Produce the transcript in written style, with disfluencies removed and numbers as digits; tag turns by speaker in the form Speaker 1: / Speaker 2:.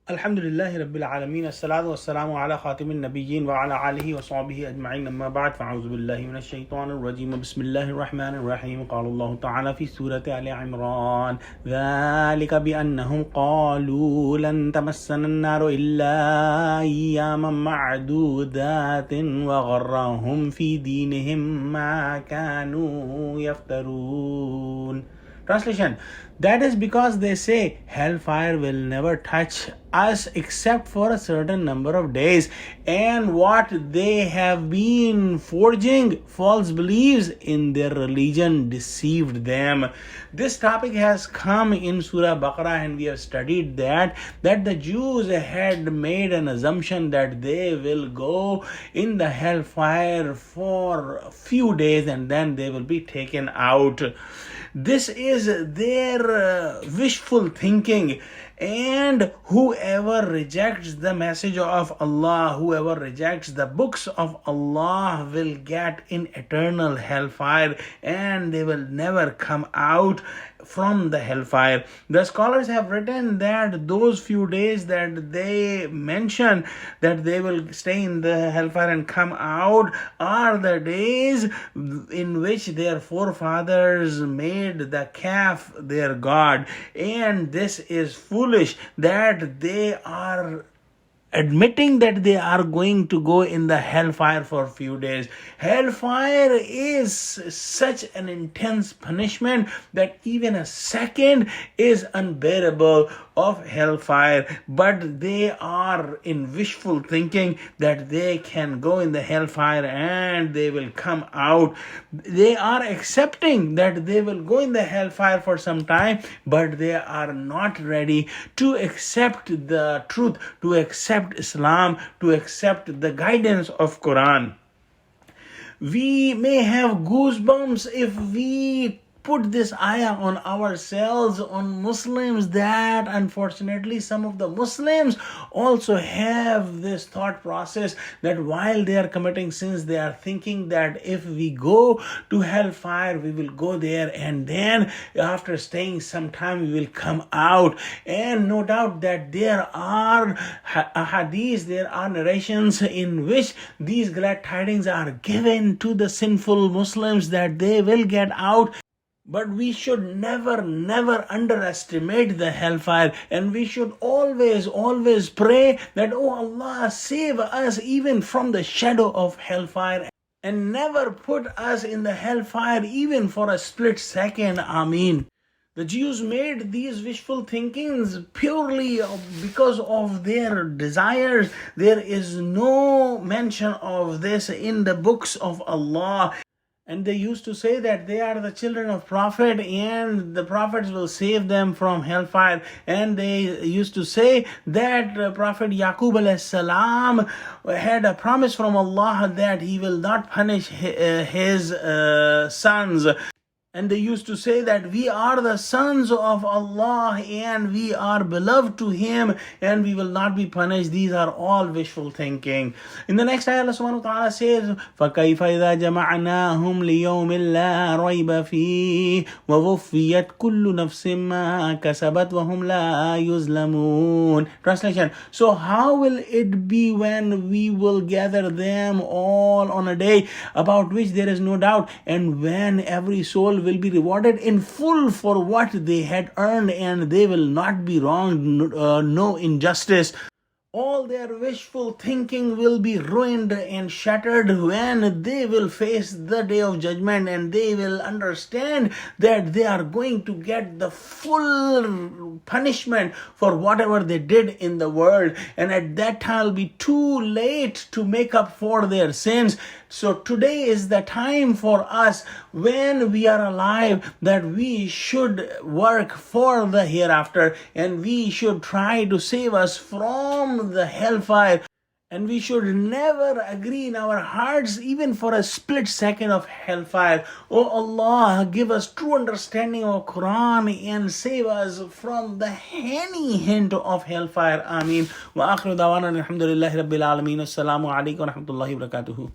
Speaker 1: Alhamdulillahi Rabbil Alameen. As-salatu was-salamu ala khatimin nabiyyin wa ala alihi wa sahbihi ajma'in. Amma ba'd. Fa'udhu billahi minash shaitanir rajim. Bismillahir rahmanir rahim. Qala Allah ta'ala fi Surah Al-E-Imran. Dhalika bi annahum qalu lan tamassana an-naru illa ayyaman ma'dudatin wa gharrahum fi dinihim ma kanu yaftarun. Translation: that is because they say hellfire will never touch us except for a certain number of days, and what they have been forging false beliefs in their religion deceived them. This topic has come in Surah Baqarah, and we have studied that the Jews had made an assumption that they will go in the hellfire for a few days and then they will be taken out. This is their wishful thinking, and whoever rejects the message of Allah, whoever rejects the books of Allah will get in eternal hellfire, and they will never come out from the hellfire. The scholars have written that those few days that they mention that they will stay in the hellfire and come out are the days in which their forefathers made the calf their god, and this is foolish that they are admitting that they are going to go in the hellfire for a few days. Hellfire is such an intense punishment that even a second is unbearable of hellfire, but they are in wishful thinking that they can go in the hellfire and they will come out. They are accepting that they will go in the hellfire for some time, but they are not ready to accept the truth, to accept Islam, to accept the guidance of Quran. We may have goosebumps if we put this ayah on ourselves, on Muslims, that unfortunately some of the Muslims also have this thought process that while they are committing sins, they are thinking that if we go to hellfire, we will go there, and then after staying some time, we will come out. And no doubt that there are hadiths, there are narrations in which these glad tidings are given to the sinful Muslims that they will get out. But we should never underestimate the hellfire, and we should always pray that, oh Allah, save us even from the shadow of hellfire, and never put us in the hellfire even for a split second. Ameen. The Jews made these wishful thinkings purely because of their desires. There is no mention of this in the books of Allah. And they used to say that they are the children of Prophet and the prophets will save them from hellfire. And they used to say that Prophet Yaqub alayhi salam had a promise from Allah that he will not punish his sons. And they used to say that we are the sons of Allah and we are beloved to Him and we will not be punished. These are all wishful thinking. In the next ayah, Allah subhanahu wa ta'ala says, فَكَيْفَ إِذَا جَمَعْنَاهُمْ لِيَوْمٍ لَا رَيْبَ فِيهِ وَوُفِّيَتْ كُلُّ نَفْسٍ مَا كَسَبَتْ وَهُمْ لَا يُظْلَمُونَ. Translation: so how will it be when we will gather them all on a day about which there is no doubt, and when every soul will be rewarded in full for what they had earned, and they will not be wronged, no injustice. All their wishful thinking will be ruined and shattered when they will face the day of judgment, and they will understand that they are going to get the full punishment for whatever they did in the world, and at that time it will be too late to make up for their sins. So today is the time for us, when we are alive, that we should work for the hereafter, and we should try to save us from the hellfire. And we should never agree in our hearts even for a split second of hellfire. Oh Allah, give us true understanding of Quran and save us from the any hint of hellfire. Ameen. Wa akhiru dawana alhamdulillahi rabbil alameen. Assalamu alaikum wa rahmatullahi wa barakatuhu.